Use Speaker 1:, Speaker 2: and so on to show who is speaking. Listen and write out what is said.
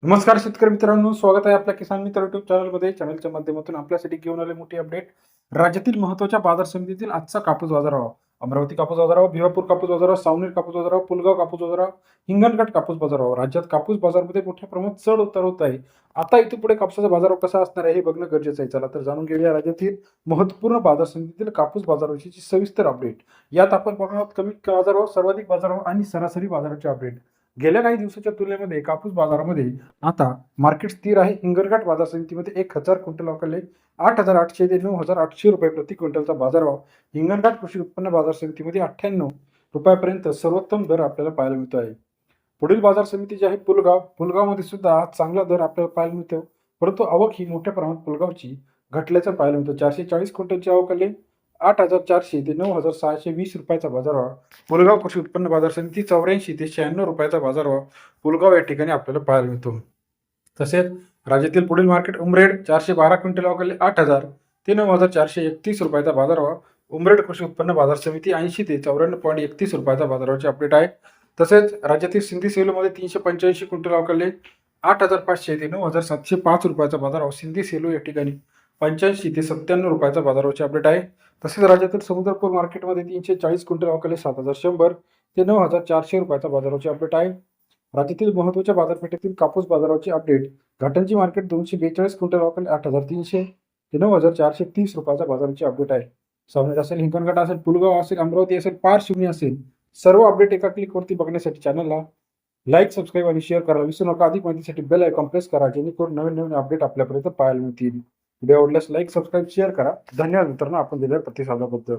Speaker 1: नमस्कार शेतकरी मित्रांनो, स्वागत आहे आपल्या किसान मित्र युट्यूब चॅनलमध्ये. चॅनलच्या माध्यमातून आपल्यासाठी घेऊन आले मोठी अपडेट. राज्यातील महत्त्वाच्या बाजार समितीतील आजचा कापूस बाजारभाव. अमरावती कापूस बाजारभाव, भिवापूर कापूस बाजारभाव, सावनेर कापूस बाजारभाव, पुलगाव कापूस बाजारभाव, हिंगणघाट कापूस बाजारभाव. राज्यात कापूस बाजारमध्ये मोठ्या प्रमाणात चढ उतार होत आहे. आता इथून पुढे कापसाचा बाजारभाव कसा असणार आहे हे बघणं गरजेचं आहे. चला तर जाणून घेऊया राज्यातील महत्त्वपूर्ण बाजार समितीतील कापूस बाजाराविषयीची सविस्तर अपडेट. यात आपण बघणार आहोत कमी बाजारभाव, सर्वाधिक बाजारभाव आणि सरासरी बाजाराचे अपडेट. गेल्या काही दिवसाच्या तुलनेमध्ये कापूस बाजारामध्ये आता मार्केट स्थिर आहे. हिंगणघाट बाजार समितीमध्ये 1000 क्विंटल अवकाले 8,800 ते 9,800 रुपये प्रति क्विंटलचा बाजारभाव. हिंगणघाट कृषी उत्पन्न बाजार समितीमध्ये 98 रुपयापर्यंत सर्वोत्तम दर आपल्याला पाहायला मिळतो आहे. पुढील बाजार समिती जी आहे पुलगावमध्ये सुद्धा आज चांगला दर आपल्याला पाहायला मिळतो, परंतु आवक ही मोठ्या प्रमाणात पुलगावची घटल्याचं पाहायला मिळतं. 440 क्विंटलची आवक 8,400 ते 9,620 रुपयाचा बाजारभाव. पुलगाव कृषी उत्पन्न बाजार समिती 84 ते 96 रुपयाचा बाजारभाव पुलगाव या ठिकाणी आपल्याला पाहायला मिळतो. तसेच राज्यातील पुढील मार्केट उमरेड 412 क्विंटल अवकाले 8,000 ते 9,431 रुपयाचा बाजारभाव. उमरेड कृषी उत्पन्न बाजार समिती 80 ते 94.31 रुपयाचा बाजाराचे अपडेट आहे. तसेच राज्यातील सिंधी सेलूमध्ये 385 क्विंटल अवकाले 8,500 ते 9,705 रुपयाचा बाजारभाव. सिंधी सेलू या ठिकाणी 85 ते 97 रुपयाचा बाजाराचे अपडेट आहे. तसेच राज्यातील समुद्रपूर मार्केटमध्ये 340 क्विंटल अवकाले 7,100 ते 9,400 रुपयाचा बाजाराचे अपडेट आहे. राज्यातील महत्त्वाच्या बाजारपेठेतील कापूस बाजाराचे अपडेट. घाटंजी मार्केट 242 क्विंटल अवकाले 8,300 ते 9,430 रुपयाचा बाजाराचे अपडेट आहे. सावनेर असेल, हिंगणघाट असेल, पुलगाव असेल, अमरावती असेल, पार शिवणी असेल, सर्व अपडेट एका क्लिकवरती बघण्यासाठी चॅनलला लाईक, सबस्क्राईब आणि शेअर करायला विसरू नका. अधिक माहितीसाठी बेल आयकॉन प्रेस करा, जेणेकरून नवीन नवीन अपडेट आपल्यापर्यंत पाहायला मिळतील. व्हिडिओ आवडल्यास लाईक, सबस्क्राईब, शेअर करा. धन्यवाद मित्रांनो, आपण दिलेल्या प्रतिसादाबद्दल.